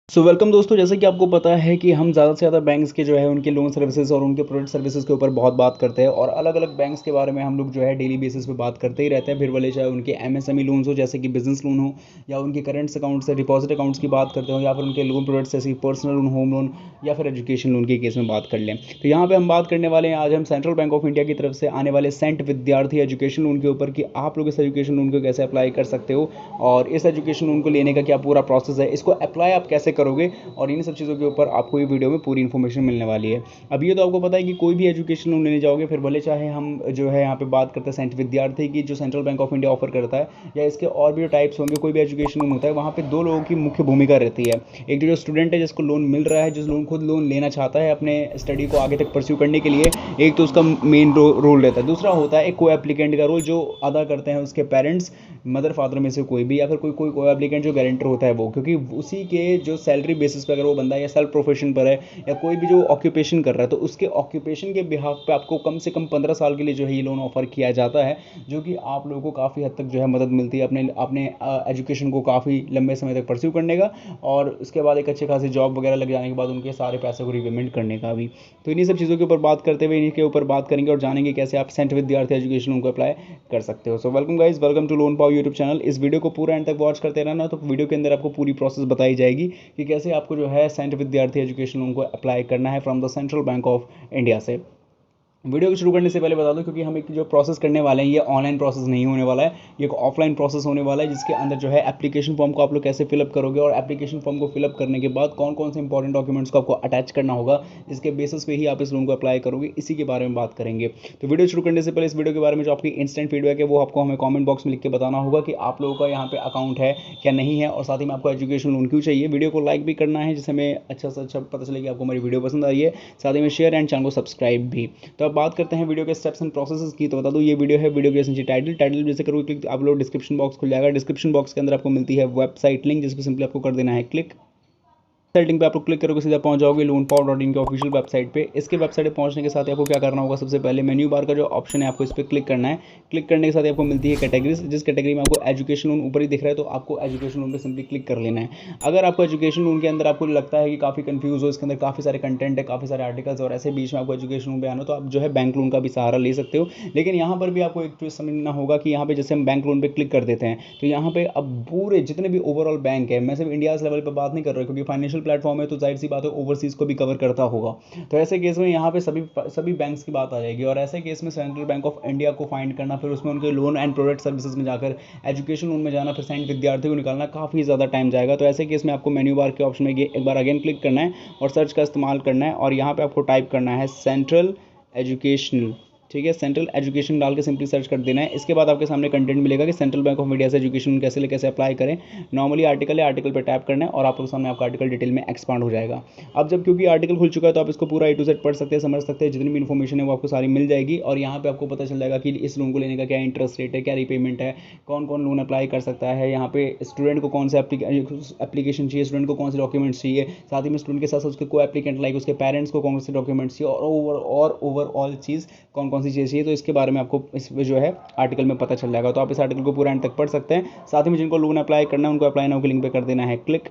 Welcome दोस्तों, जैसे कि आपको पता है कि हम ज़्यादा से ज़्यादा बैंक्स के जो है उनके लोन सर्विसेज और उनके प्रोडक्ट सर्विसेज के ऊपर बहुत बात करते हैं और अलग अलग बैंक्स के बारे में हम लोग जो है डेली बेसिस पे बात करते ही रहते हैं। फिर भले चाहे उनके एमएसएमई लोन्स हो जैसे कि बिजनेस लोन हो, या उनके करेंट्स अकाउंट से डिपॉजिट अकाउंट्स की बात करते हो, या फिर उनके लोन प्रोडक्ट्स जैसे पर्सनल लोन, होम लोन या फिर एजुकेशन लोन के केस में बात कर लें। तो यहाँ पे हम बात करने वाले हैं आज हम सेंट्रल बैंक ऑफ इंडिया की तरफ से आने वाले सेंट विद्यार्थी एजुकेशन लोन के ऊपर कि आप लोग इस एजुकेशन लोन को कैसे अप्लाई कर सकते हो और इस एजुकेशन लोन को लेने का क्या पूरा प्रोसेस है, इसको अप्लाई आप कैसे करोगे, और इन सब चीज़ों के ऊपर आपको ये वीडियो में पूरी इन्फॉर्मेशन मिलने वाली है। अब ये तो आपको पता है कि कोई भी एजुकेशन लोन लेने जाओगे, फिर भले चाहे हम जो है यहाँ पे बात करते हैं सेंट विद्यार्थी की जो central bank of India offer करता है, या इसके और भी जो टाइप्स होंगे, कोई भी एजुकेशन लोन होता है वहाँ पे दो लोगों की मुख्य भूमिका रहती है। एक जो स्टूडेंट है जिसको लोन मिल रहा है, जिस लोन खुद लोन लेना चाहता है अपने स्टडी को आगे तक परस्यू करने के लिए, एक तो उसका मेन रोल रहता है। दूसरा होता है एक को एप्लीकेंट का रोल जो अदा करते हैं उसके पेरेंट्स, मदर फादर में से कोई भी, या फिर कोई कोई को एप्लीकेंट जो गारंटर होता है वो, क्योंकि उसी के जो सैलरी बेसिस पे अगर वो बंदा या सेल्फ प्रोफेशन पर है या कोई भी जो ऑक्यूपेशन कर रहा है, तो उसके ऑक्यूपेशन के बिहाफ पे आपको कम से कम 15 साल के लिए जो है ये लोन ऑफर किया जाता है, जो कि आप लोगों को काफ़ी हद तक जो है मदद मिलती है अपने अपने एजुकेशन को काफ़ी लंबे समय तक परस्यू करने का, और उसके बाद एक अच्छे खासी जॉब वगैरह लग जाने के बाद उनके सारे पैसे को रिपेमेंट करने का भी। तो इन्हीं सब चीज़ों के ऊपर बात करते हुए इन्हीं के ऊपर बात करेंगे और जानेंगे कैसे आप सेंट विद्यार्थी एजुकेशन लोन को अप्लाई कर सकते हो। So welcome guys, welcome to loan पाओ यूट्यूब चैनल। इस वीडियो को पूरा एंड तक वॉच करते रहना, तो वीडियो के अंदर आपको पूरी प्रोसेस बताई जाएगी कि कैसे आपको जो है सेंट विद्यार्थी एजुकेशन लोन को अप्लाई करना है from the central bank of India से। वीडियो को शुरू करने से पहले बता दूं, क्योंकि हम एक जो प्रोसेस करने वाले हैं ये ऑनलाइन प्रोसेस नहीं होने वाला है, ये एक ऑफलाइन प्रोसेस होने वाला है, जिसके अंदर जो है एप्लीकेशन फॉर्म को आप लोग कैसे फिलअप करोगे और एप्लीकेशन फॉर्म को फिलअप करने के बाद कौन कौन से इंपॉर्टेंट डॉक्यूमेंट्स को आपको अटैच करना होगा, जिसके बेसिस पे ही आप इस लोन को अप्लाई करोगे, इसी के बारे में बात करेंगे। तो वीडियो शुरू करने से पहले इस वीडियो के बारे में जो आपकी इंस्टेंट फीडबैक है वो आपको हमें कॉमेंट बॉक्स में लिख के बताना होगा कि आप लोगों का यहाँ पे अकाउंट है क्या नहीं है, और साथ ही में आपको एजुकेशन लोन क्यों चाहिए। वीडियो को लाइक भी करना है जिससे हमें अच्छा से अच्छा पता चले कि आपको हमारी वीडियो पसंद आ रही है, साथ ही में शेयर एंड चैनल को सब्सक्राइब भी। तो अब बात करते हैं वीडियो के स्टेप्स एंड प्रोसेसेस की। तो बता दूं ये वीडियो है, वीडियो की नीचे टाइटल जैसे करोगे क्लिक, आप लोग डिस्क्रिप्शन बॉक्स खुल जाएगा। डिस्क्रिप्शन बॉक्स के अंदर आपको मिलती है वेबसाइट लिंक, जिसको सिंपली आपको कर देना है क्लिक। लिंक पे आप लोग क्लिक करोगे सीधा पहुंच जाओगे loanpower.in के ऑफिशियल वेबसाइट पे। इसके वेबसाइट पे पहुंचने के साथ आपको क्या करना होगा, सबसे पहले मेन्यू बार का जो ऑप्शन है आपको इस पर क्लिक करना है। क्लिक करने के साथ आपको मिलती है कैटेगरीज, जिस कैटेगरी में आपको एजुकेशन लोन ऊपर ही दिख रहा है तो आपको एजुकेशन लोन पे सिंपली क्लिक कर लेना है। अगर आपको एजुकेशन लोन के अंदर आपको लगता है कि काफ़ी कंफ्यूज हो, इसके अंदर काफ़ी सारे कंटेंट है, काफ़ी सारे आर्टिकल्स, और ऐसे बीच में आपको एजुकेशन लोन पे आना, तो आप जो है बैंक लोन का भी सहारा ले सकते हो। लेकिन यहाँ पर भी आपको एक चीज़ समझना होगा कि यहाँ पे जैसे हम बैंक लोन पे क्लिक कर देते हैं तो यहाँ पे अब पूरे जितने भी ओवरऑल बैंक है, मैं सिर्फ इंडिया लेवल पर बात नहीं कर रहा हूँ, क्योंकि फाइनेंशियल प्लेटफॉर्म है तो जाहिर सी बात है ओवरसीज़ को भी कवर करता होगा। तो ऐसे केस में यहाँ पे सभी बैंक्स की बात आ जाएगी, और ऐसे केस में सेंट्रल बैंक ऑफ इंडिया को फाइंड करना, फिर उसमें उनके लोन एंड प्रोडक्ट सर्विसेज में जाकर एजुकेशन लोन में जाना, फिर सेंट विद्यार्थी को निकालना काफ़ी ज़्यादा टाइम जाएगा। तो ऐसे केस में आपको मेन्यू बार के ऑप्शन में एक बार अगेन क्लिक करना है और सर्च का इस्तेमाल करना है, और यहाँ पर आपको टाइप करना है सेंट्रल एजुकेशनल, ठीक है, सेंट्रल एजुकेशन डाल के सिंपली सर्च कर देना है। इसके बाद आपके सामने कंटेंट मिलेगा कि सेंट्रल बैंक ऑफ इंडिया से एजुकेशन कैसे अप्लाई करें। नॉर्मली आर्टिकल है, आर्टिकल पे टैप करना है और आप लोग सामने आपका आर्टिकल डिटेल में एक्सपांड हो जाएगा। अब जब क्योंकि आर्टिकल खुल चुका है तो आप इसको पूरा A to Z पढ़ सकते हैं, समझ सकते हैं, जितनी भी इन्फॉर्मेशन है वो आपको सारी मिल जाएगी, और यहाँ पे आपको पता चल जाएगा कि इस लोन को लेने का क्या इंटरेस्ट रेट है, क्या रिपेमेंट है, कौन कौन लोन अप्लाई कर सकता है, यहाँ पे स्टूडेंट को कौन सा एप्लीकेशन चाहिए, स्टूडेंट को कौन से डॉक्यूमेंट्स चाहिए, साथ ही में स्टूडेंट के साथ साथ उसके को एप्लीकेंट लाइक उसके पेरेंट्स को कौन से डॉक्यूमेंट्स चाहिए, और ओवरऑल चीज़ कौन कौन सी चीज़ चाहिए, तो इसके बारे में आपको इस जो है आर्टिकल में पता चल जाएगा। तो आप इस आर्टिकल को पूरा एंड तक पढ़ सकते हैं। साथ ही में जिनको लोन अप्लाई करना है उनको अप्लाई नाउ के लिंक पे कर देना है क्लिक।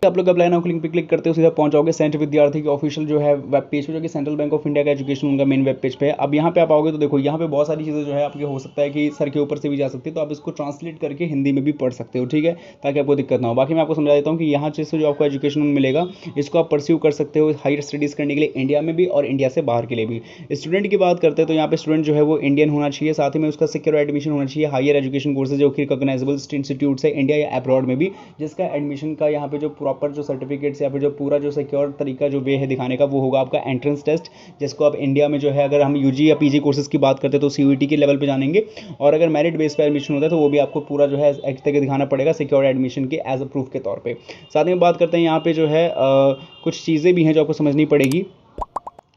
आप लोग अप्लाई नाउ लिंक पे क्लिक करते हो सीधा पहुंच जाओगे सेंट विद्यार्थी के ऑफिशियल जो है वेब पेज पे, जो कि सेंट्रल बैंक ऑफ इंडिया का एजुकेशन उनका मेन वेब पेज पे है। अब यहाँ पे आप आओगे तो देखो यहाँ पे बहुत सारी चीज़ें जो है आपके हो सकता है कि सर के ऊपर से भी जा सकती है, तो आप इसको ट्रांसलेट करके हिंदी में भी पढ़ सकते हो, ठीक है, ताकि आपको दिक्कत ना हो। बाकी मैं आपको समझा देता हूँ कि यहाँ से जो आपको एजुकेशन मिलेगा इसको आप परस्यू कर सकते हो हायर स्टडीज़ करने के लिए इंडिया में भी और इंडिया से बाहर के लिए भी। स्टूडेंट की बात करते हैं तो यहाँ पे स्टूडेंट जो है वो इंडियन होना चाहिए, साथ ही में उसका सिक्योर एडमिशन होना चाहिए हायर एजुकेशन कोर्सेज जो कि रिकॉग्नाइजेबल इंस्टीट्यूट है इंडिया या अब्रॉड में भी, जिसका एडमिशन का यहाँ पे जो प्रॉपर जो सर्टिफिकेट या फिर जो पूरा जो सिक्योर तरीका जो वे है दिखाने का वो होगा आपका एंट्रेंस टेस्ट, जिसको आप इंडिया में जो है अगर हम यूजी या पीजी कोर्सेज की बात करते हैं तो सीयूईटी के लेवल पे जानेंगे, और अगर मेरिट बेस पे एडमिशन होता है तो वो भी आपको पूरा जो है एक तरीके दिखाना पड़ेगा सिक्योर एडमिशन के एज अ प्रूफ के तौर पे। साथ में बात करते हैं यहाँ पे जो है कुछ चीज़ें भी हैं जो आपको समझनी पड़ेगी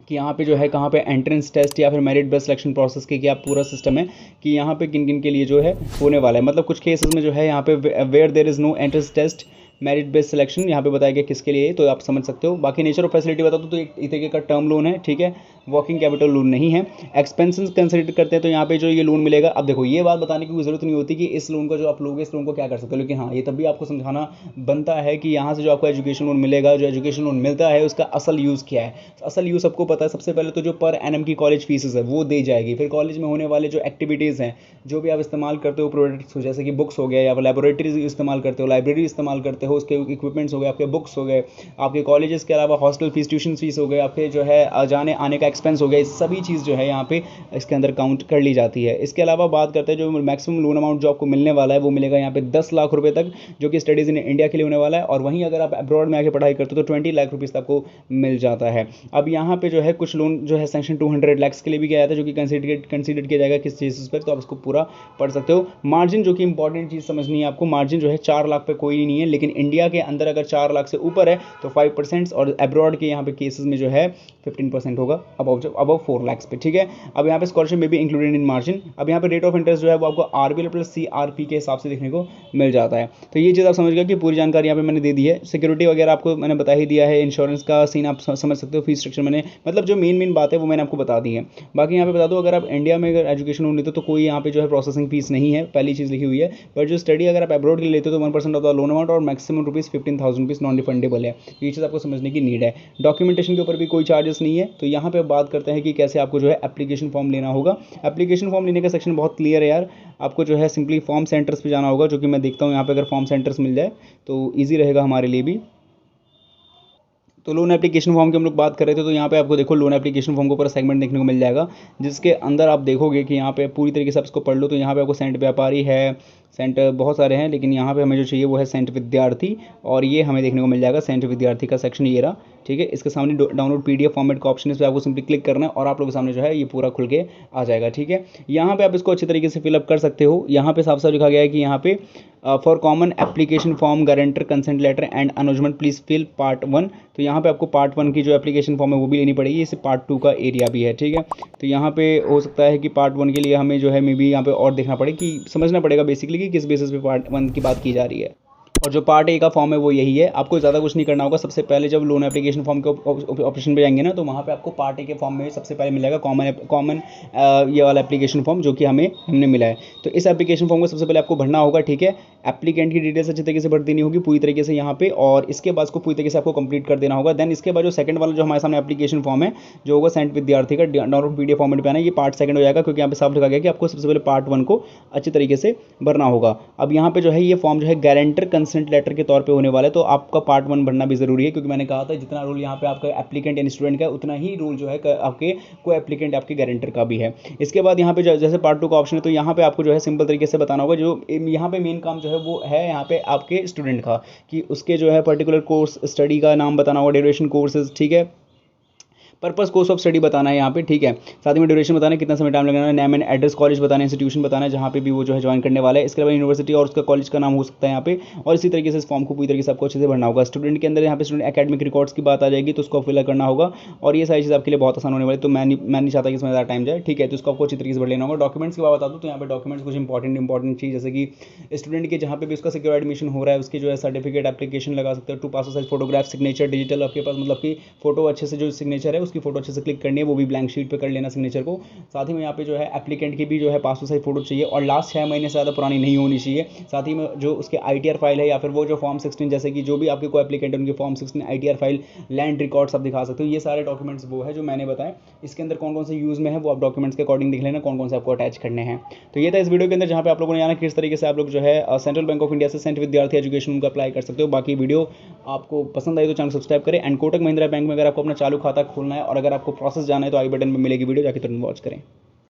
कि यहाँ पे जो है कहाँ पे एंट्रेंस टेस्ट या फिर मेरिट बेस्ड सिलेक्शन प्रोसेस के क्या पूरा सिस्टम है कि यहाँ पे किन किन के लिए जो है होने वाला है। मतलब कुछ केसेस में जो है यहाँ पे where there is no entrance test merit based selection यहाँ पे बताया गया किसके लिए, तो आप समझ सकते हो। बाकी नेचर ऑफ फैसिलिटी बता दूँ तो एक तरीके का टर्म लोन है, ठीक है, वर्किंग कैपिटल लोन नहीं है। एक्सपेंसेस कंसिडर करते हैं तो यहाँ पे जो ये लोन मिलेगा, अब देखो ये बात बताने की कोई जरूरत नहीं होती कि इस लोन को जो आप लोगे इस लोन को क्या कर सकते हो, लेकिन हाँ ये तब भी आपको समझाना बनता है कि यहाँ से जो आपको एजुकेशन लोन मिलेगा, जो एजुकेशन लोन मिलता है उसका असल यूज़ क्या है। असल यूज़ सबको पता है, सबसे पहले तो जो पर एनम की कॉलेज फीसेस है वो दी जाएगी। फिर कॉलेज में होने वाले जो एक्टिविटीज़ हैं, जो भी आप इस्तेमाल करते हो प्रोडक्ट्स, जैसे कि बुक्स हो गए, या लेबोरेटरीज इस्तेमाल करते हो, लाइब्रेरी इस्तेमाल करते हो, उसके इक्विपमेंट्स हो गए, आपके बुक्स हो गए, आपके कॉलेजेस के अलावा हॉस्टल फीस, ट्यूशन फीस हो गए, आपके जो है जाने आने का एक्सपेंस हो गया, सभी चीज़ जो है यहाँ पे इसके अंदर काउंट कर ली जाती है। इसके अलावा बात करते हैं जो मैक्सिमम लोन अमाउंट जो आपको मिलने वाला है वो मिलेगा यहाँ पे 10 लाख रुपए तक, जो कि स्टडीज़ इन इंडिया के लिए होने वाला है। और वहीं अगर आप अब्रॉड में आके पढ़ाई करते हो तो 20 लाख रुपीज़ आपको मिल जाता है। अब यहाँ पे जो है कुछ लोन जो है सेंक्शन 200 लाख के लिए भी किया जाता है, जो कि कंसिडर किया जाएगा किस चीज़ पर, तो आप इसको पूरा पढ़ सकते हो। मार्जिन जो कि इंपॉर्टेंट चीज़ समझनी है आपको, मार्जिन जो है 4 लाख पे कोई नहीं है, लेकिन इंडिया के अंदर अगर 4 लाख से ऊपर है तो 5%, और अब्रॉड के यहाँ पे केसेस में जो है 15% होगा अबव 4 लाख पे, ठीक है। अब यहाँ पे स्कॉलरशिप में भी इंक्लूडेड इन मार्जिन। अब यहाँ पे रेट ऑफ इंटरेस्ट जो है वो आपको आरबीएल प्लस सीआरपी के हिसाब से देखने को मिल जाता है। तो ये चीज़ आप समझ गए कि पूरी जानकारी यहाँ पे मैंने दे दी है। सिक्योरिटी वगैरह आपको मैंने बता ही दिया है, इंश्योरेंस का सीन आप समझ सकते हो, फीस स्ट्रक्चर मैंने मतलब जो मेन बात है वो मैंने आपको बता दी है। बाकी यहाँ पे बता दो, अगर आप इंडिया में अगर एजुकेशन लोन लेते हो तो कोई यहाँ पे जो है प्रोसेसिंग फीस नहीं है, पहली चीज़ लिखी हुई है। बट जो स्टडी अगर आप अब्रॉड के लिए लेते हो तो 1% ऑफ द लोन अमाउंट और मैक्सिमम ₹15,000 नॉन रिफंडेबल है। ये चीज़ आपको समझने की नीड है। डॉक्यूमेंटेशन के ऊपर भी कोई चार्जेस नहीं है। तो यहाँ पे बात करते हैं कि कैसे आपको जो है एप्लीकेशन फॉर्म लेना होगा। एप्लीकेशन फॉर्म लेने का सेक्शन बहुत क्लियर है यार। आपको जो है सिंपली फॉर्म सेंटर्स पे जाना होगा, जो कि मैं देखता हूँ यहाँ पे अगर फॉर्म सेंटर्स मिल जाए तो ईजी रहेगा हमारे लिए भी। तो लोन एप्लीकेशन फॉर्म की हम लोग बात कर रहे थे, तो यहाँ पे आपको देखो लोन एप्लीकेशन फॉर्म के ऊपर सेगमेंट देखने को मिल जाएगा, जिसके अंदर आप देखोगे कि यहाँ पे पूरी तरीके से आप इसको पढ़ लो। तो यहाँ पे आपको सेंट व्यापारी है, सेंट बहुत सारे हैं, लेकिन यहाँ पे हमें जो चाहिए वो है सेंट विद्यार्थी, और ये हमें देखने को मिल जाएगा सेंट विद्यार्थी का सेक्शन ये रहा, ठीक है। इसके सामने डाउनलोड पीडीएफ फॉर्मेट का ऑप्शन है, इस पर आपको सिंपली क्लिक करना है और आप लोगों के सामने जो है ये पूरा खुल के आ जाएगा, ठीक है। यहाँ पे आप इसको अच्छे तरीके से फिलअप कर सकते हो। यहाँ पे साफ साफ लिखा गया है कि यहाँ पे for common application form guarantor consent letter and अनोजमेंट प्लीज फिल पार्ट 1। तो यहाँ पे आपको पार्ट 1 की जो एप्लीकेशन फॉर्म है वो भी लेनी पड़ेगी, इससे पार्ट 2 का एरिया भी है, ठीक है। तो यहाँ पे हो सकता है कि पार्ट 1 के लिए हमें जो है मे बी यहाँ पे और देखना पड़े, कि समझना पड़ेगा बेसिकली कि किस बेसिस पे पार्ट 1 की बात की जा रही है। और जो पार्ट ए का फॉर्म है वो यही है। आपको ज़्यादा कुछ नहीं करना होगा। सबसे पहले जब लोन एप्लीकेशन फॉर्म के ऑप्शन पे जाएंगे ना, तो वहाँ पे आपको पार्ट ए के फॉर्म में सबसे पहले मिलेगा कॉमन ये वाला एप्लीकेशन फॉर्म, जो कि हमने मिला है। तो इस एप्लीकेशन फॉर्म को सबसे पहले आपको भरना होगा, ठीक है। एप्लीकेंट की डिटेल्स अच्छे तरीके से भर देनी होगी पूरी तरीके से यहाँ पे, और इसके बाद इसको पूरी तरीके से आपको कंप्लीट कर देना होगा। देन इसके बाद जो सेकंड वाला जो हमारे सामने एप्लीकेशन फॉर्म है, जो होगा सेंट विद्यार्थी का, डाउनलोड पीडीएफ फॉर्मेट पे आना, ये पार्ट सेकंड हो जाएगा, क्योंकि यहाँ पे साफ लिखा गया कि आपको सबसे पहले पार्ट 1 को अच्छे तरीके से भरना होगा। अब यहाँ पे जो है ये फॉर्म जो है गारंटर कंसेंट लेटर के तौर पे होने वाला है, तो आपका पार्ट 1 भरना भी जरूरी है, क्योंकि मैंने कहा था जितना रोल यहाँ पे आपका एप्लीकेंट एंड स्टूडेंट का, उतना ही रोल जो है आपके को एप्लीकेंट आपके गारंटर का भी है। इसके बाद यहाँ पे जैसे पार्ट 2 का ऑप्शन है, तो यहाँ पे आपको जो है सिंपल तरीके से बताना होगा। जो यहाँ पे मेन काम जो है वो है यहाँ पे आपके स्टूडेंट का, कि उसके जो है पर्टिकुलर कोर्स स्टडी का नाम बताना होगा, ड्यूरेशन कोर्सेज, ठीक है, पर्पस कोर्स ऑफ स्टडी बताना है यहाँ पे, ठीक है। साथ ही में ड्यूरेशन बताना है, कितना समय टाइम लगना है, नेम एंड एड्रेस, कॉलेज बताना है, इंस्टीट्यूशन बताना है जहाँ पे भी वो जो है ज्वाइन करने वाला है। इसके अलावा यूनिवर्सिटी और उसका कॉलेज का नाम हो सकता है यहाँ पे, और इसी तरीके से इस फॉर्म को पूरी तरीके से आपको अच्छे से भरना होगा। स्टूडेंट के अंदर यहाँ पे स्टूडेंट एकेडमिक रिकॉर्ड्स की बात आ जाएगी, तो उसको फिल करना होगा, और ये सारी चीज़ आपके लिए बहुत आसान होने वाली। तो मैं नहीं चाहता कि इसमें ज़्यादा टाइम जाए, ठीक है। तो इसको आपको अच्छी तरीके से भर लेना होगा। डॉक्यूमेंट्स की बात बता दूँ तो यहाँ पे डॉक्यूमेंट्स कुछ इंपॉर्टेंट चीज़, जैसे कि स्टूडेंट के जहाँ पे भी उसका सिक्योर एडमिशन हो रहा है, उसकी जो है सर्टिफिकेट एप्लीकेशन लगा सकते हो, 2 passport size photograph, signature digital आपके पास, मतलब कि फोटो अच्छे से जो सिग्नेचर है उसकी फोटो अच्छे से क्लिक करनी है, वो भी ब्लैंक शीट पे कर लेना सिग्नेचर को। साथ ही में यहाँ पे जो है एप्लीकेंट की भी जो है पासपोर्ट साइज फोटो चाहिए, और लास्ट 6 महीने से ज़्यादा पुरानी नहीं होनी चाहिए। साथ ही में जो उसके ITR फाइल है, या फिर वो जो फॉर्म 16, जैसे कि जो भी आपके को एप्लीकेंट है उनकी form 16 ITR file, land records आप दिखा सकते हो। ये सारे डॉक्यूमेंट्स वो है जो मैंने बताया। इसके अंदर कौन कौन से यूज़ में है वो आप डॉक्यूमेंट्स के अकॉर्डिंग देख लेना, कौन कौन से आपको अटैच करने हैं। तो ये था इस वीडियो के अंदर, जहाँ पे आप लोगों ने जाना किस तरीके से आप लोग जो है सेंट्रल बैंक ऑफ इंडिया से सेंट विद्यार्थी एजुकेशन उनका अप्लाई कर सकते हो। बाकी वीडियो आपको पसंद आई तो चैनल सब्सक्राइब करें। एंड कोटक महिंद्रा बैंक में अगर आपको अपना चालू खाता खोलना है और अगर आपको प्रोसेस जाना है तो आई बटन में मिलेगी वीडियो, जाके तुरंत वॉच करें।